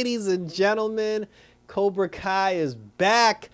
Ladies and gentlemen, Cobra Kai is back.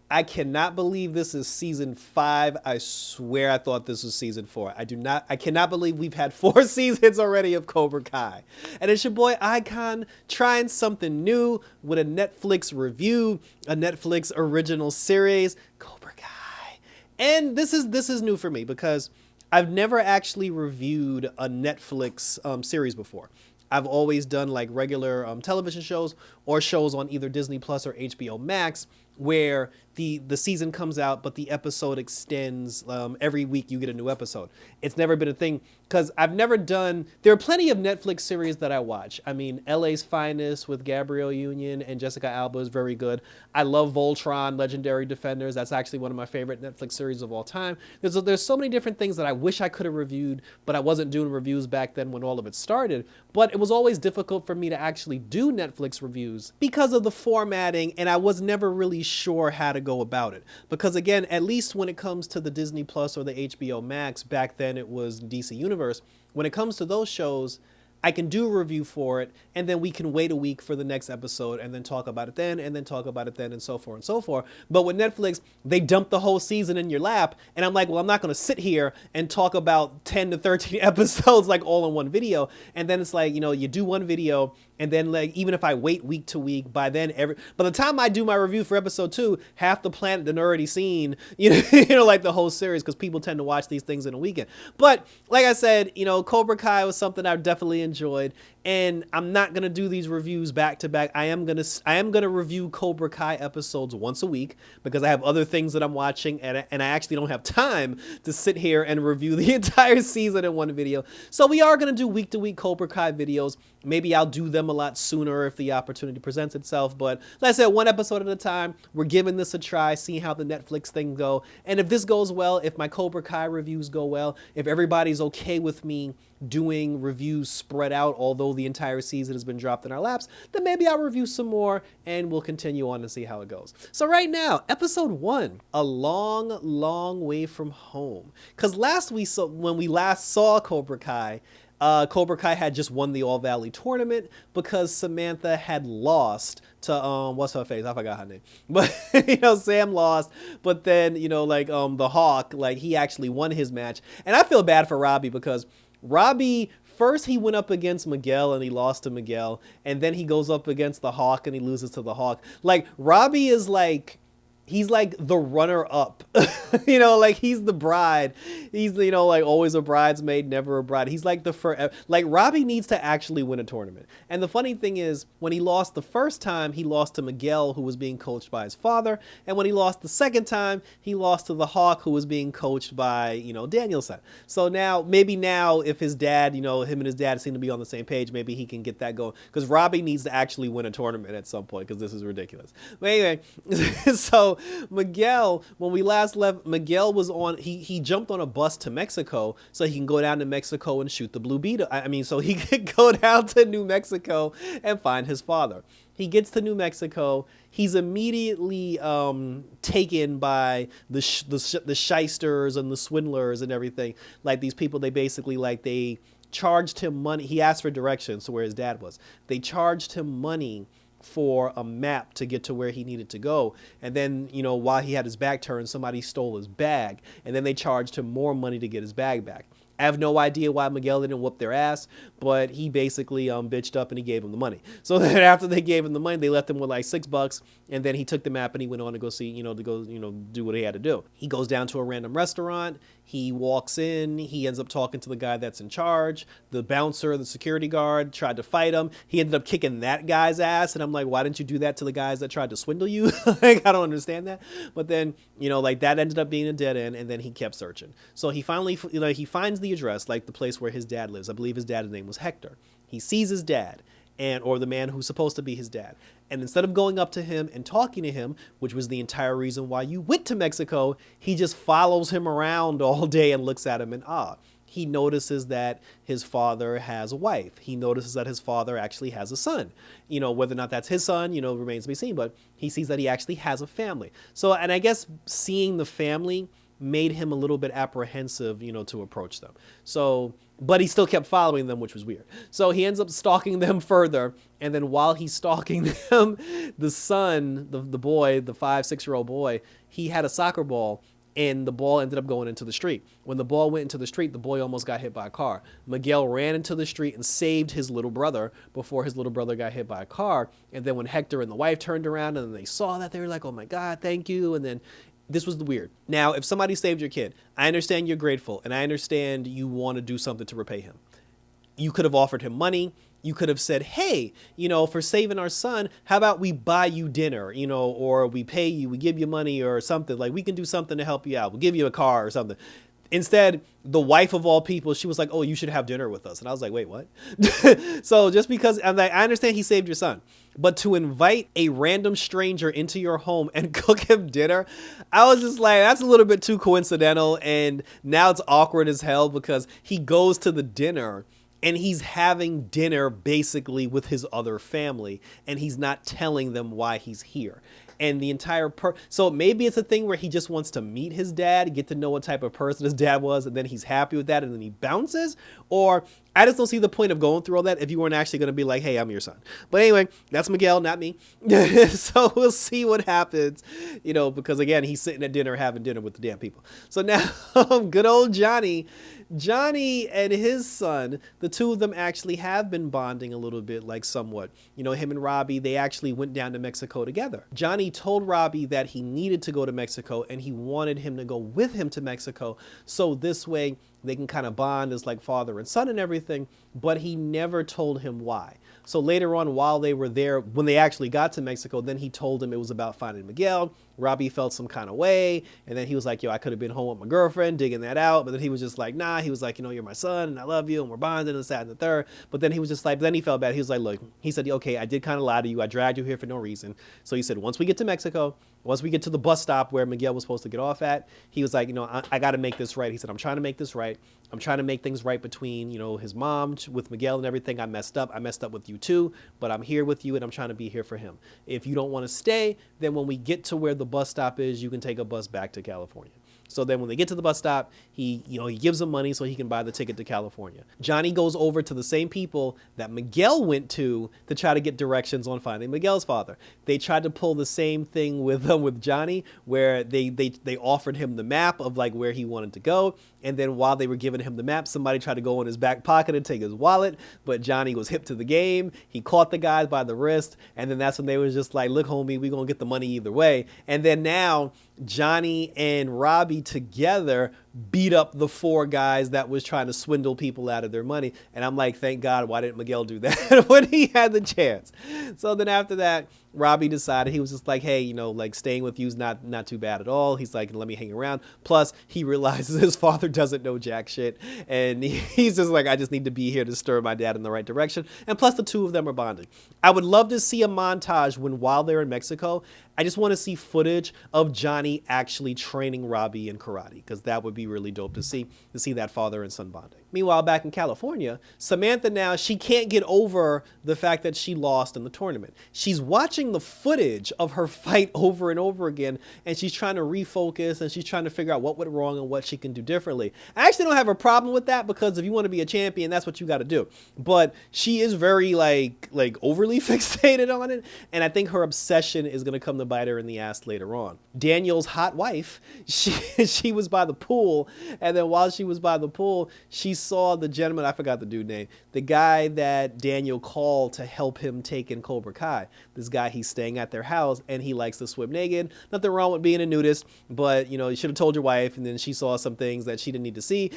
I cannot believe this is season 5. I swear I thought this was season 4. I cannot believe we've had 4 seasons already of Cobra Kai. And it's your boy Icon trying something new with a Netflix review, a Netflix original series, Cobra Kai. And this is new for me because I've never actually reviewed a Netflix series before. I've always done like regular television shows or shows on either Disney Plus or HBO Max where the season comes out, but the episode extends. Every week you get a new episode. It's never been a thing because I've never done. There are plenty of Netflix series that I watch. I mean, LA's Finest with Gabrielle Union and Jessica Alba is very good. I love Voltron, Legendary Defenders. That's actually one of my favorite Netflix series of all time. There's so many different things that I wish I could have reviewed, but I wasn't doing reviews back then when all of it started. But it was always difficult for me to actually do Netflix reviews because of the formatting, and I was never really sure how to go about it. Because again, at least when it comes to the Disney Plus or the HBO Max, back then it was DC Universe, when it comes to those shows, I can do a review for it, and then we can wait a week for the next episode and then talk about it then, and then talk about it then, and so forth and so forth. But with Netflix, they dump the whole season in your lap, and I'm like, well, I'm not going to sit here and talk about 10 to 13 episodes like all in one video. And then it's like, you know, you do one video, and then like even if I wait week to week, by the time I do my review for episode 2, half the planet had already seen, like the whole series, because people tend to watch these things in a weekend. But like I said, Cobra Kai was something I definitely enjoyed, and I'm not gonna do these reviews back to back. I am gonna review Cobra Kai episodes once a week because I have other things that I'm watching, and I actually don't have time to sit here and review the entire season in one video. So we are gonna do week to week Cobra Kai videos. Maybe I'll do them a lot sooner if the opportunity presents itself. But like I said, one episode at a time. We're giving this a try, seeing how the Netflix thing go. And if this goes well, if my Cobra Kai reviews go well, if everybody's okay with me doing reviews spread out, although the entire season has been dropped in our laps, then maybe I'll review some more and we'll continue on and see how it goes. So right now, episode 1, A Long, Long Way From Home. Because when we last saw Cobra Kai had just won the All Valley tournament because Samantha had lost to what's her face? I forgot her name. But Sam lost, but then the Hawk, like he actually won his match. And I feel bad for Robbie because Robbie, first he went up against Miguel and he lost to Miguel, and then he goes up against the Hawk and he loses to the Hawk. Like Robbie is like, he's like the runner up, like he's the bride. He's, like always a bridesmaid, never a bride. He's like the forever, like Robbie needs to actually win a tournament. And the funny thing is when he lost the first time, he lost to Miguel, who was being coached by his father. And when he lost the second time, he lost to the Hawk, who was being coached by, Danielson. So maybe if his dad, him and his dad seem to be on the same page, maybe he can get that going. Because Robbie needs to actually win a tournament at some point because this is ridiculous. But anyway, so Miguel, when we last left, Miguel was he jumped on a bus to Mexico so he can go down to Mexico and shoot the Blue Beetle. So he could go down to New Mexico and find his father. He gets to New Mexico. He's immediately taken by the shysters and the swindlers and everything. Like these people, they charged him money. He asked for directions to where his dad was. They charged him money for a map to get to where he needed to go. And then, while he had his back turned, somebody stole his bag. And then they charged him more money to get his bag back. I have no idea why Miguel didn't whoop their ass, but he basically bitched up and he gave him the money. So then after they gave him the money, they left him with like $6, and then he took the map and he went on to go see, do what he had to do. He goes down to a random restaurant. He walks in. He ends up talking to the guy that's in charge. The bouncer, the security guard, tried to fight him. He ended up kicking that guy's ass, and I'm like, why didn't you do that to the guys that tried to swindle you? Like, I don't understand that. But then, that ended up being a dead end, and then he kept searching. So he finally, he finds the address, like the place where his dad lives. I believe his dad's name was Hector. He sees his dad, or the man who's supposed to be his dad. And instead of going up to him and talking to him, which was the entire reason why you went to Mexico, he just follows him around all day and looks at him in awe. He notices that his father has a wife. He notices that his father actually has a son. Whether or not that's his son, remains to be seen, but he sees that he actually has a family. So, and I guess seeing the family made him a little bit apprehensive, to approach them. So, but he still kept following them, which was weird. So he ends up stalking them further. And then while he's stalking them, the son, the boy, the 5-6-year-old boy, he had a soccer ball, and the ball ended up going into the street. When the ball went into the street, the boy almost got hit by a car. Miguel ran into the street and saved his little brother before his little brother got hit by a car. And then when Hector and the wife turned around and they saw that, they were like, oh my God, thank you. And then this was the weird. Now, if somebody saved your kid, I understand you're grateful, and I understand you want to do something to repay him. You could have offered him money. You could have said, hey, for saving our son, how about we buy you dinner, or we pay you, we give you money or something. Like, we can do something to help you out. We'll give you a car or something. Instead, the wife of all people, she was like, oh, you should have dinner with us. And I was like, wait, what? So just because I'm like, I understand he saved your son, but to invite a random stranger into your home and cook him dinner, I was just like, that's a little bit too coincidental. And now it's awkward as hell because he goes to the dinner and he's having dinner basically with his other family, and he's not telling them why he's here. And the entire so maybe it's a thing where he just wants to meet his dad, get to know what type of person his dad was, and then he's happy with that, and then he bounces. Or I just don't see the point of going through all that if you weren't actually going to be like, hey, I'm your son. But anyway, that's Miguel, not me. So we'll see what happens, because again, he's sitting at dinner having dinner with the damn people. So now good old Johnny and his son, the two of them actually have been bonding a little bit, like somewhat. Him and Robbie, they actually went down to Mexico together. Johnny told Robbie that he needed to go to Mexico and he wanted him to go with him to Mexico. So this way they can kind of bond as like father and son and everything, but he never told him why. So later on, while they were there, when they actually got to Mexico, then he told him it was about finding Miguel. Robbie felt some kind of way. And then he was like, yo, I could have been home with my girlfriend, digging that out. But then he was just like, nah, he was like, you're my son and I love you and we're bonding and this, that, and the third. But then he was just like, then he felt bad. He was like, look, he said, okay, I did kind of lie to you. I dragged you here for no reason. So he said, once we get to Mexico, once we get to the bus stop where Miguel was supposed to get off at, he was like, I got to make this right. He said, I'm trying to make this right. I'm trying to make things right between, his mom with Miguel and everything. I messed up. I messed up with you too, but I'm here with you and I'm trying to be here for him. If you don't want to stay, then when we get to where the bus stop is, you can take a bus back to California. So then when they get to the bus stop, he gives them money so he can buy the ticket to California. Johnny goes over to the same people that Miguel went to try to get directions on finding Miguel's father. They tried to pull the same thing with Johnny, where they offered him the map of like where he wanted to go. And then while they were giving him the map, somebody tried to go in his back pocket and take his wallet. But Johnny was hip to the game. He caught the guys by the wrist. And then that's when they was just like, look, homie, we going to get the money either way. And then now Johnny and Robbie together beat up the 4 guys that was trying to swindle people out of their money. And I'm like, thank God, why didn't Miguel do that when he had the chance? So then after that, Robbie decided, he was just like, hey, like staying with you is not too bad at all. He's like, let me hang around. Plus, he realizes his father doesn't know jack shit. And he's just like, I just need to be here to stir my dad in the right direction. And plus, the two of them are bonding. I would love to see a montage while they're in Mexico. I just want to see footage of Johnny actually training Robbie in karate, because that would be really dope to see that father and son bonding. Meanwhile, back in California, Samantha now, she can't get over the fact that she lost in the tournament. She's watching the footage of her fight over and over again, and she's trying to refocus, and she's trying to figure out what went wrong and what she can do differently. I actually don't have a problem with that, because if you want to be a champion, that's what you got to do. But she is very like overly fixated on it, and I think her obsession is going to come to bite her in the ass later on. Daniel's hot wife, she was by the pool, and then while she was by the pool, she saw the gentleman, I forgot the dude name, the guy that Daniel called to help him take in Cobra Kai. This guy, he's staying at their house and he likes to swim naked. Nothing wrong with being a nudist, but you should have told your wife. And then she saw some things that she didn't need to see,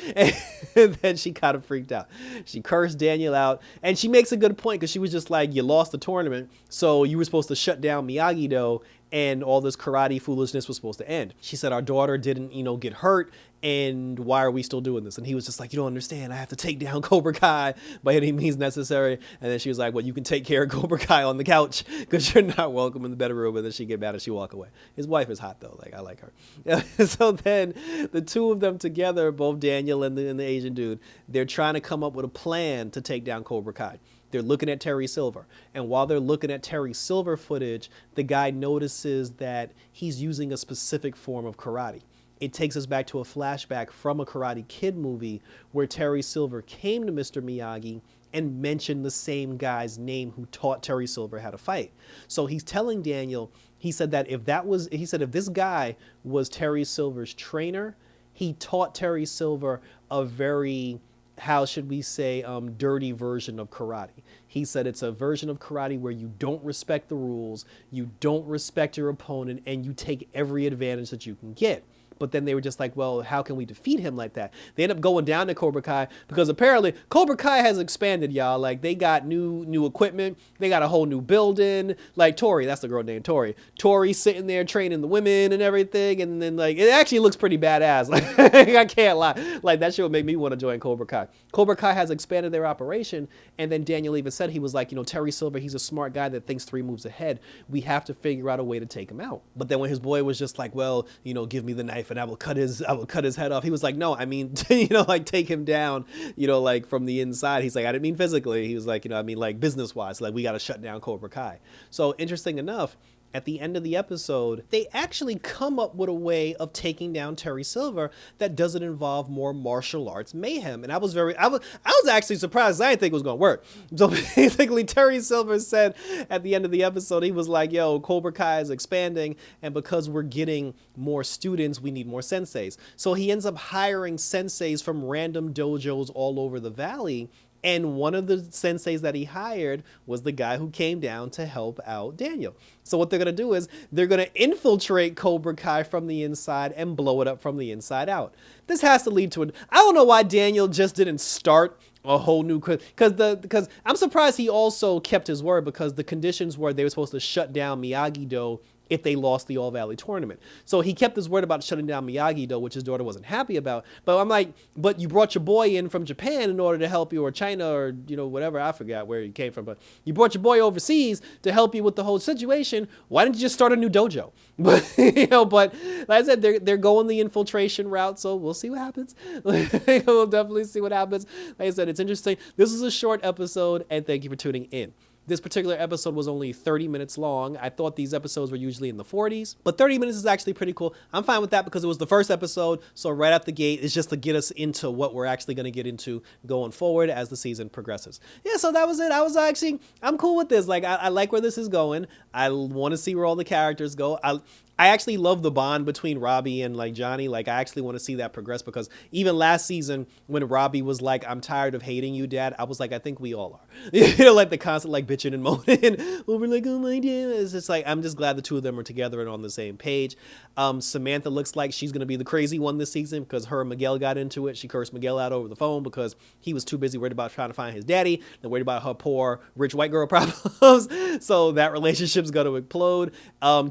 and then she kind of freaked out. She cursed Daniel out, and she makes a good point, because she was just like, you lost the tournament, so you were supposed to shut down Miyagi-Do, and all this karate foolishness was supposed to end. She said, our daughter didn't, get hurt, and why are we still doing this? And he was just like, you don't understand. I have to take down Cobra Kai by any means necessary. And then she was like, well, you can take care of Cobra Kai on the couch, because you're not welcome in the bedroom. And then she get mad and she walk away. His wife is hot, though. Like, I like her. So then the two of them together, both Daniel and the Asian dude, they're trying to come up with a plan to take down Cobra Kai. They're looking at Terry Silver. And while they're looking at Terry Silver footage, the guy notices that he's using a specific form of karate. it takes us back to a flashback from a Karate Kid movie where Terry Silver came to Mr. Miyagi and mentioned the same guy's name who taught Terry Silver how to fight. So he's telling Daniel, he said that if this guy was Terry Silver's trainer, he taught Terry Silver a very, how should we say, dirty version of karate. He said it's a version of karate where you don't respect the rules, you don't respect your opponent, and you take every advantage that you can get. But then they were just like, well, how can we defeat him like that? They end up going down to Cobra Kai because apparently Cobra Kai has expanded, y'all. Like, they got new equipment. They got a whole new building. Like, Tori, that's the girl named Tori. Tori's sitting there training the women and everything. And then, like, it actually looks pretty badass. Like, I can't lie. Like, that shit would make me want to join Cobra Kai. Cobra Kai has expanded their operation. And then Daniel even said, he was like, Terry Silver, he's a smart guy that thinks 3 moves ahead. We have to figure out a way to take him out. But then when his boy was just like, well, give me the knife and I will cut his head off. He was like, no, I mean, like take him down, like from the inside. He's like, I didn't mean physically. He was like, I mean like business wise, like we got to shut down Cobra Kai. So interesting enough, at the end of the episode, they actually come up with a way of taking down Terry Silver that doesn't involve more martial arts mayhem. And I was actually surprised. I didn't think it was going to work. So basically, Terry Silver said at the end of the episode, he was like, yo, Cobra Kai is expanding. And because we're getting more students, we need more senseis. So he ends up hiring senseis from random dojos all over the valley. And one of the senseis that he hired was the guy who came down to help out Daniel. So what they're going to do is they're going to infiltrate Cobra Kai from the inside and blow it up from the inside out. This has to lead to it. I don't know why Daniel just didn't start a whole new, because I'm surprised he also kept his word, because the conditions were they were supposed to shut down Miyagi-Do if they lost the All Valley tournament. So he kept his word about shutting down Miyagi-Do, which his daughter wasn't happy about. But I'm like, but you brought your boy in from Japan in order to help you, or China, or whatever, I forgot where he came from, but you brought your boy overseas to help you with the whole situation. Why didn't you just start a new dojo? But but like I said, they're going the infiltration route, so we'll see what happens. We'll definitely see what happens. Like I said, it's interesting. This is a short episode, and thank you for tuning in. This particular episode was only 30 minutes long. I thought these episodes were usually in the 40s, but 30 minutes is actually pretty cool. I'm fine with that because it was the first episode, so right out the gate, it's just to get us into what we're actually going to get into going forward as the season progresses. Yeah, so that was it. I'm cool with this. Like, I like where this is going. I want to see where all the characters go. I actually love the bond between Robbie and like Johnny. Like, I actually want to see that progress, because even last season when Robbie was like, I'm tired of hating you, Dad, I was like, I think we all are. Like the constant like bitching and moaning over like, oh my dad. It's just like, I'm just glad the two of them are together and on the same page. Samantha looks like she's going to be the crazy one this season, because her and Miguel got into it. She cursed Miguel out over the phone because he was too busy worried about trying to find his daddy and worried about her poor rich white girl problems. So that relationship's going to implode.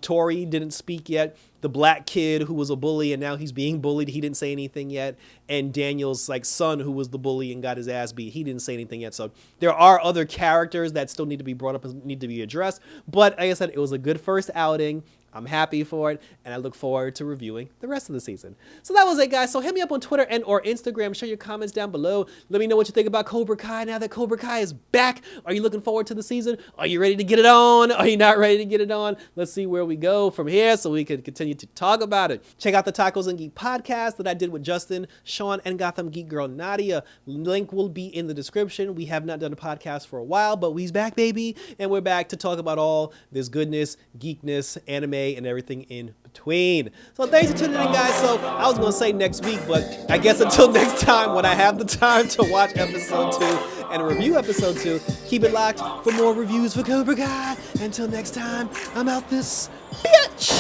Tori didn't speak yet. The black kid who was a bully and now he's being bullied, he didn't say anything yet. And Daniel's like son who was the bully and got his ass beat, he didn't say anything yet. So there are other characters that still need to be brought up and need to be addressed. But like I said, it was a good first outing. I'm happy for it, and I look forward to reviewing the rest of the season. So that was it, guys. So hit me up on Twitter and or Instagram. Share your comments down below. Let me know what you think about Cobra Kai now that Cobra Kai is back. Are you looking forward to the season? Are you ready to get it on? Are you not ready to get it on? Let's see where we go from here so we can continue to talk about it. Check out the Tacos and Geek podcast that I did with Justin, Sean, and Gotham Geek Girl Nadia. Link will be in the description. We have not done a podcast for a while, but we's back, baby. And we're back to talk about all this goodness, geekness, anime, and everything in between. So thanks for tuning in, guys. So I was going to say next week, but I guess until next time, when I have the time to watch episode 2 and review episode 2, keep it locked for more reviews for Cobra Kai. Until next time, I'm out this bitch.